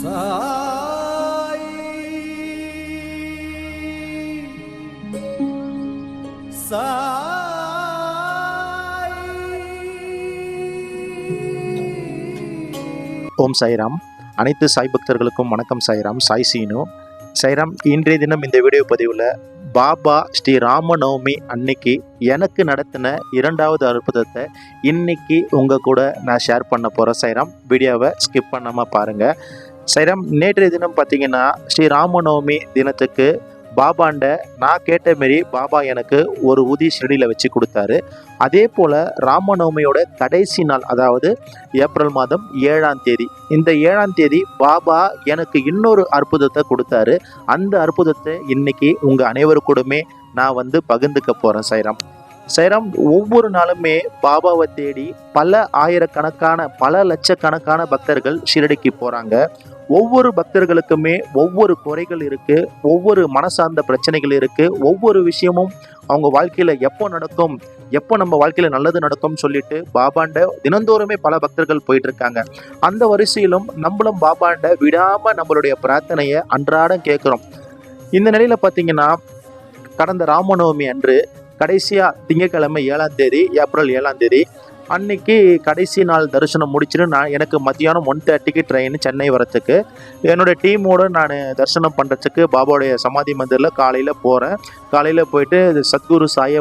சாய் சாய். ஓம் சாய்ராம். அனைத்து சாய் பக்தர்களுக்கும் வணக்கம். சாய்ராம், சாய் சீனு. சாய்ராம், இன்றைய தினம் இந்த வீடியோ பதிவில் பாபா ஸ்ரீ ராமநவமி அன்னைக்கு எனக்கு நடத்தின இரண்டாவது அற்புதத்தை இன்னைக்கு உங்கள் கூட நான் ஷேர் பண்ண போகிறேன். சாய்ராம், வீடியோவை ஸ்கிப் பண்ணாமல் பாருங்கள். சாய்ராம், நேற்றைய தினம் பார்த்தீங்கன்னா ஸ்ரீ ராமநவமி தினத்துக்கு பாபாண்ட நான் கேட்ட மாரி பாபா எனக்கு ஒரு ஊதி ஷிரடியில் வச்சு கொடுத்தாரு. அதே போல் ராமநவமியோட கடைசி நாள், அதாவது ஏப்ரல் மாதம் 7ஆம் தேதி, இந்த 7ஆம் தேதி பாபா எனக்கு இன்னொரு அற்புதத்தை கொடுத்தாரு. அந்த அற்புதத்தை இன்னைக்கு உங்கள் அனைவருக்கூடமே நான் பகிர்ந்துக்க போகிறேன். சாய்ராம், சாய்ராம், ஒவ்வொரு நாளுமே பாபாவை தேடி பல ஆயிரக்கணக்கான பல லட்சக்கணக்கான பக்தர்கள் ஷிரடிக்கு போகிறாங்க. ஒவ்வொரு பக்தர்களுக்குமே ஒவ்வொரு குறைகள் இருக்குது, ஒவ்வொரு மனசார்ந்த பிரச்சனைகள் இருக்குது. ஒவ்வொரு விஷயமும் அவங்க வாழ்க்கையில் எப்போ நடக்கும், எப்போ நம்ம வாழ்க்கையில் நல்லது நடக்கும்னு சொல்லிட்டு பாபாண்ட தினந்தோறுமே பல பக்தர்கள் போயிட்டு இருக்காங்க. அந்த வரிசையிலும் நம்மளும் பாபாண்ட விடாமல் நம்மளுடைய பிரார்த்தனையை அன்றாடம் கேட்குறோம். இந்த நிலையில் பார்த்தீங்கன்னா கடந்த ராமநவமி அன்று கடைசியாக திங்கட்கிழமை 7ஆம் தேதி, ஏப்ரல் 7ஆம் தேதி அன்னைக்கு கடைசி நாள் தரிசனம் முடிச்சுட்டு எனக்கு மத்தியானம் 1:30க்கு ட்ரெயின் சென்னை வரத்துக்கு என்னோடய டீமோடு நான் தரிசனம் பண்ணுறதுக்கு பாபாவுடைய சமாதி மந்திரில் காலையில் போகிறேன். காலையில் போயிட்டு சத்குரு சாயை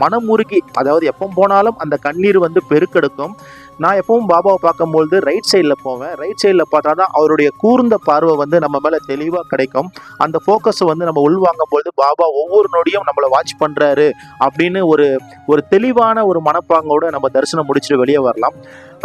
மனமுருகி, அதாவது எப்போ போனாலும் அந்த கண்ணீர் பெருக்கெடுக்கும். நான் எப்பவும் பாபாவை பார்க்கும்பொழுது ரைட் சைடில் போவேன். ரைட் சைடில் பார்த்தா தான் அவருடைய கூர்ந்த பார்வை நம்ம மேலே தெளிவாக கிடைக்கும். அந்த ஃபோக்கஸ் நம்ம உள்வாங்கும் பொழுது பாபா ஒவ்வொரு நொடியும் நம்மளை வாட்ச் பண்ணுறாரு அப்படின்னு ஒரு தெளிவான ஒரு மனப்பாங்கோடு நம்ம தரிசனம் முடிச்சுட்டு வெளியே வரலாம்.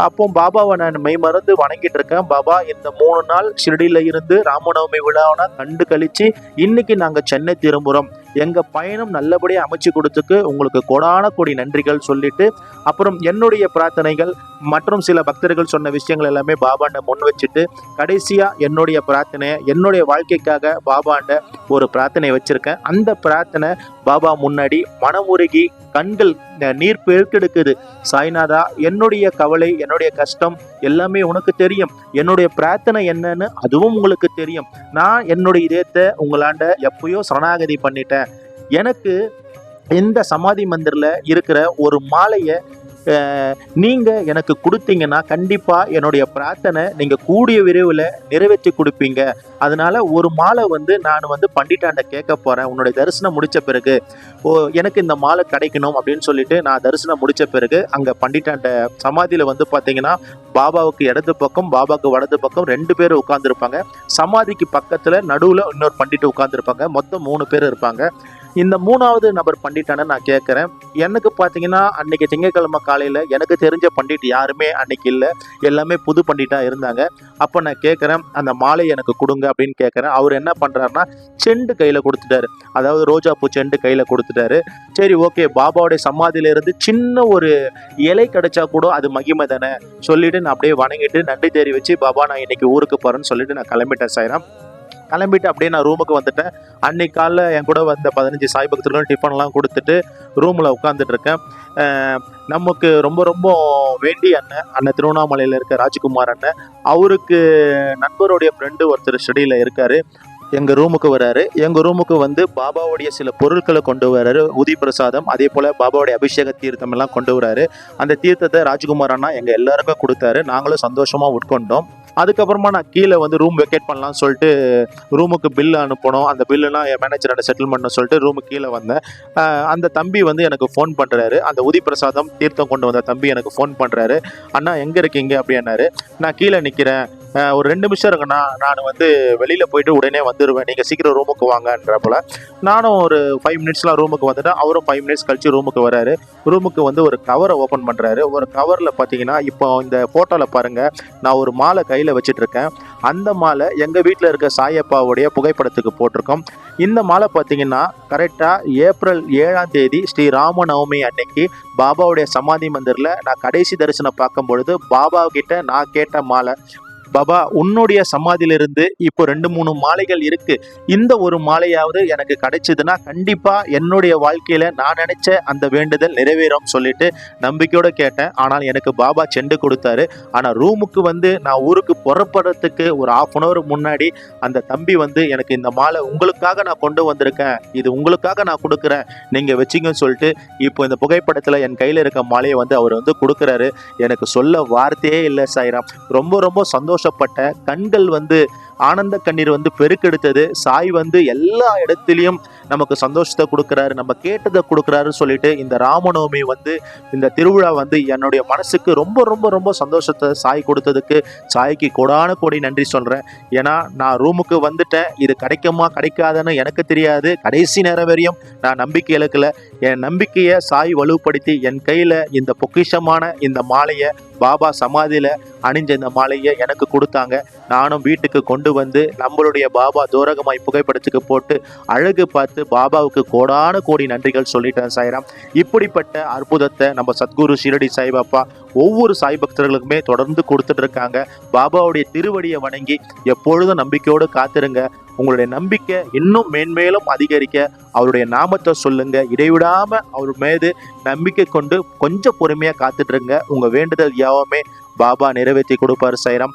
அப்போ பாபாவை நான் மெய்மறந்து வணங்கிட்டு இருக்கேன். பாபா, இந்த 3 நாள் ஷிரடியில் இருந்து ராமநவமி விழாவை கண்டு கழிச்சு இன்னைக்கு நாங்கள் சென்னை திரும்புகிறோம். எங்கள் பயணம் நல்லபடியாக அமைச்சு கொடுத்துக்கு உங்களுக்கு கோடான கோடி நன்றிகள் சொல்லிட்டு, அப்புறம் என்னுடைய பிரார்த்தனைகள் மற்றும் சில பக்தர்கள் சொன்ன விஷயங்கள் எல்லாமே பாபாண்ட முன் வச்சுட்டு, கடைசியாக என்னுடைய பிரார்த்தனை, என்னுடைய வாழ்க்கைக்காக பாபாண்ட ஒரு பிரார்த்தனை வச்சுருக்கேன். அந்த பிரார்த்தனை பாபா முன்னாடி மனமுருகி கண்கள் நீர் பெருக்கெடுக்குது. சாய்நாதா, என்னுடைய கவலை, என்னுடைய கஷ்டம் எல்லாமே உனக்கு தெரியும். என்னுடைய பிரார்த்தனை என்னன்னு அதுவும் உங்களுக்கு தெரியும். நான் என்னுடைய இதயத்தை உங்களாண்ட எப்பயோ சரணாகதி பண்ணிட்டேன். எனக்கு இந்த சமாதி மந்திரில் இருக்கிற ஒரு மாலையை நீங்கள் எனக்கு கொடுத்தீங்கன்னா கண்டிப்பாக என்னுடைய பிரார்த்தனை நீங்கள் கூடிய விரைவில் நிறைவேற்றி கொடுப்பீங்க. அதனால் ஒரு மாலை நான் பண்டிட்டாண்ட கேட்க போகிறேன். உன்னுடைய தரிசனம் முடித்த பிறகு எனக்கு இந்த மாலை கிடைக்கணும் அப்படின்னு சொல்லிட்டு நான் தரிசனம் முடித்த பிறகு அங்கே பண்டிட்டாண்ட சமாதியில் பார்த்தீங்கன்னா பாபாவுக்கு இடது பக்கம், பாபாவுக்கு வலது பக்கம் 2 பேர் உட்காந்துருப்பாங்க. சமாதிக்கு பக்கத்தில் நடுவில் இன்னொரு பண்டிட்டு உட்காந்துருப்பாங்க. மொத்தம் 3 பேர் இருப்பாங்க. இந்த 3ஆவது நபர் பண்டிட்டான நான் கேட்குறேன். எனக்கு பார்த்தீங்கன்னா அன்னைக்கு திங்கட்கிழமை காலையில் எனக்கு தெரிஞ்ச பண்டிட் யாருமே அன்னைக்கு இல்லை, எல்லாமே புது பண்டிட்டாக இருந்தாங்க. அப்போ நான் கேட்குறேன், அந்த மாலை எனக்கு கொடுங்க அப்படின்னு கேட்குறேன். அவர் என்ன பண்ணுறாருன்னா செண்டு கையில் கொடுத்துட்டாரு, அதாவது ரோஜா பூ செண்டு கையில் கொடுத்துட்டாரு. சரி, ஓகே, பாபாவுடைய சமாதியிலேருந்து சின்ன ஒரு இலை கிடைச்சா கூட அது மகிமை தானே சொல்லிட்டு நான் அப்படியே வணங்கிட்டு நன்றி தெரிவித்து, பாபா நான் இன்னைக்கு ஊருக்கு போகிறேன்னு சொல்லிட்டு நான் கிளம்பிட்டேன். சாய்ராம், கிளம்பிட்டு அப்படியே நான் ரூமுக்கு வந்துட்டேன். அன்னைக்கு காலைல என் கூட 15 சாய் பக்தர்களும் டிஃபன்லாம் கொடுத்துட்டு ரூமில் உட்காந்துட்டு இருக்கேன். நமக்கு ரொம்ப ரொம்ப வேண்டிய அண்ணன் திருவண்ணாமலையில் இருக்க ராஜ்குமார் அண்ணன், அவருக்கு நண்பருடைய ஃப்ரெண்டு ஒருத்தர் ஷெடியில் இருக்கார். எங்கள் ரூமுக்கு வர்றாரு. எங்கள் ரூமுக்கு பாபாவுடைய சில பொருட்களை கொண்டு வர்றாரு. உதி பிரசாதம், அதே போல் பாபாவுடைய அபிஷேக தீர்த்தம் எல்லாம் கொண்டு வர்றாரு. அந்த தீர்த்தத்தை ராஜ்குமார் அண்ணா எங்கள் எல்லாருக்கும் கொடுத்தாரு. நாங்களும் சந்தோஷமாக உட்கொண்டோம். அதுக்கப்புறமா நான் கீழே ரூம் வெக்கேட் பண்ணலாம்னு சொல்லிட்டு ரூமுக்கு பில்லு அனுப்பணும். அந்த பில்லுலாம் என் மேனேஜரோட செட்டில் பண்ணணும்னு சொல்லிட்டு ரூமுக்கு கீழே வந்தேன். அந்த தம்பி எனக்கு ஃபோன் பண்ணுறாரு. அந்த உதி பிரசாதம் தீர்த்தம் கொண்டு வந்த தம்பி எனக்கு ஃபோன் பண்ணுறாரு. அண்ணா எங்கே இருக்கீங்க அப்படின்னாரு. நான் கீழே நிற்கிறேன், ஒரு 2 நிமிஷம் இருக்குண்ணா, நான் வெளியில் போயிட்டு உடனே வந்துடுவேன், நீங்கள் சீக்கிரம் ரூமுக்கு வாங்கன்றப்போல நானும் ஒரு 5 மினிட்ஸ்லாம் ரூமுக்கு வந்துட்டேன். அவரும் 5 மினிட்ஸ் கழிச்சு ரூமுக்கு வராரு. ரூமுக்கு ஒரு கவரை ஓப்பன் பண்ணுறாரு. ஒரு கவரில் பார்த்தீங்கன்னா இப்போ இந்த ஃபோட்டோவில் பாருங்கள், நான் ஒரு மாலை கையில் வச்சிட்ருக்கேன். அந்த மாலை எங்கள் வீட்டில் இருக்க சாயப்பாவுடைய புகைப்படத்துக்கு போட்டிருக்கோம். இந்த மாலை பார்த்தீங்கன்னா கரெக்டாக ஏப்ரல் 7ஆம் தேதி ஸ்ரீ ராமநவமி அன்னைக்கு பாபாவுடைய சமாதி மந்திரில் நான் கடைசி தரிசனம் பார்க்கும் பொழுது பாபா கிட்ட நான் கேட்ட மாலை பாபா உன்னுடைய சமாதியிலிருந்து இப்போ 2-3 மாலைகள் இருக்கு, இந்த ஒரு மாலையாவது எனக்கு கிடைச்சதுன்னா கண்டிப்பா என்னுடைய வாழ்க்கையில நான் நினைச்ச அந்த வேண்டுதல் நிறைவேறும் சொல்லிட்டு நம்பிக்கையோட கேட்டேன். ஆனால் எனக்கு பாபா செண்டு கொடுத்தாரு. ஆனா ரூமுக்கு வந்து நான் ஊருக்கு புறப்படுறதுக்கு ஒரு 1/2 hour முன்னாடி அந்த தம்பி வந்து எனக்கு இந்த மாலை உங்களுக்காக நான் கொண்டு வந்திருக்கேன், இது உங்களுக்காக நான் கொடுக்குறேன், நீங்க வச்சிங்கன்னு சொல்லிட்டு இப்போ இந்த புகைப்படத்துல என் கையில இருக்க மாலையை வந்து அவர் வந்து கொடுக்குறாரு. எனக்கு சொல்ல வார்த்தையே இல்லை சாய்ராம். ரொம்ப ரொம்ப சந்தோஷப்பட்ட கண்கள் வந்து ஆனந்த கண்ணீர் வந்து பெருக்கெடுத்தது. சாய் வந்து எல்லா இடத்துலையும் நமக்கு சந்தோஷத்தை கொடுக்குறாரு, நம்ம கேட்டதை கொடுக்குறாருன்னு சொல்லிட்டு இந்த ராமநவமி வந்து இந்த திருவிழா வந்து என்னுடைய மனசுக்கு ரொம்ப ரொம்ப ரொம்ப சந்தோஷத்தை சாய் கொடுத்ததுக்கு சாய்க்கு கோடான கோடி நன்றி சொல்கிறேன். ஏன்னா நான் ரூமுக்கு வந்துட்டேன், இது கிடைக்குமா கிடைக்காதுன்னு எனக்கு தெரியாது. கடைசி நேரம் வரையும் நான் நம்பிக்கை இழக்கல. என் நம்பிக்கையை சாய் வலுப்படுத்தி என் கையில் இந்த பொக்கிஷமான இந்த மாலையை பாபா சமாதியில் அணிஞ்ச இந்த மாலையை எனக்கு கொடுத்தாங்க. நானும் வீட்டுக்கு கொண்டு வந்து நம்மளுடைய பாபா தூரகமாய் புகைப்படத்துக்கு போட்டு அழகு பார்த்து பாபாவுக்கு கோடான கோடி நன்றிகள் சொல்லிட்டேன் சாய்ராம். இப்படிப்பட்ட அற்புதத்தை நம்ம சத்குரு ஷிரடி சாய்பாபா ஒவ்வொரு சாய் பக்தர்களுக்குமே தொடர்ந்து கொடுத்துட்டு இருக்காங்க. பாபாவுடைய திருவடியை வணங்கி எப்பொழுதும் நம்பிக்கையோடு காத்திருங்க. உங்களுடைய நம்பிக்கை இன்னும் மேன்மேலும் அதிகரிக்க அவருடைய நாமத்தை சொல்லுங்க. இடைவிடாம அவர் மீது நம்பிக்கை கொண்டு கொஞ்சம் பொறுமையா காத்துட்டுருங்க. உங்க வேண்டுதல் யாவுமே பாபா நிறைவேற்றி கொடுப்பார் சாய்ராம்.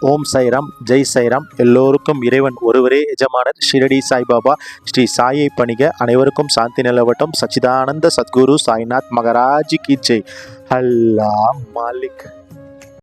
ஓம் சாய்ராம், ஜெய் சாய்ராம். எல்லோருக்கும் இறைவன் ஒருவரே எஜமானர் ஷிரடி சாய்பாபா. ஸ்ரீ சாயை பணிக. அனைவருக்கும் சாந்தி நிலவட்டும். சச்சிதானந்த சத்குரு சாய்நாத் மகராஜ் கி ஜெய். அல்லாஹ் மாலிக்.